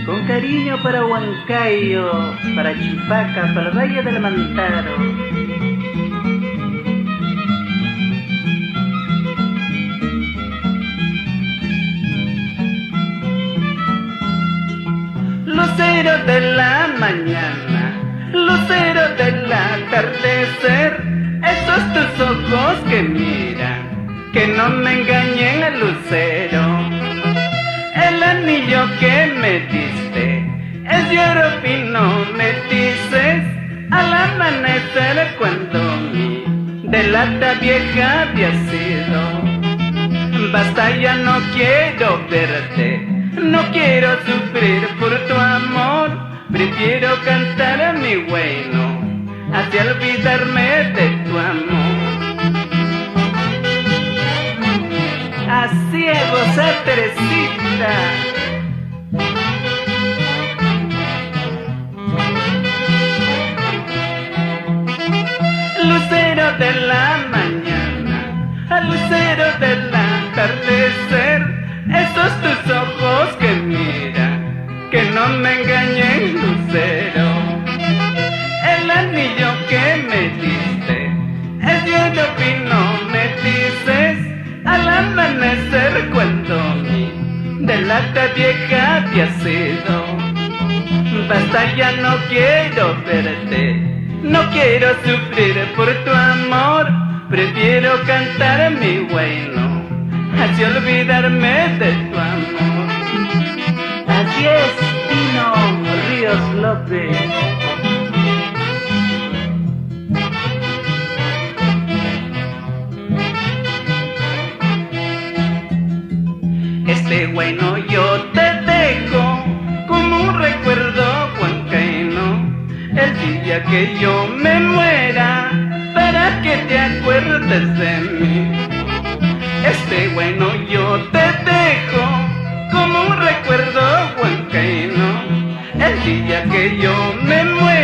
Con cariño para Huancayo, para Chupaca, para el Valle del Mantaro. Lucero de la mañana, lucero del atardecer, esos tus ojos que miran, que no me engañen el lucero. El anillo que me diste es de oro fino, me dices al amanecer cuando mi delata vieja había sido. Basta, ya no quiero verte, no quiero sufrir por tu amor, prefiero cantar a mi bueno, hacia olvidarme de tu amor. Así es, goza Teresita. Lucero de la mañana, lucero del atardecer, esos tus ojos que miran, que no me engañen, lucero. El anillo que me diste es de oro fino, me dices al amanecer cuando mi delata vieja había sido. Basta, ya no quiero verte, no quiero sufrir por tu amor, prefiero cantar a mi bueno, así olvidarme de tu amor. Así es, Tino Ríos López. Este bueno yo te dejo como un recuerdo huancaíno, el día que yo me muera, para que te acuerdes de mí. Este bueno yo te dejo como un recuerdo huancaíno, el día que yo me muera,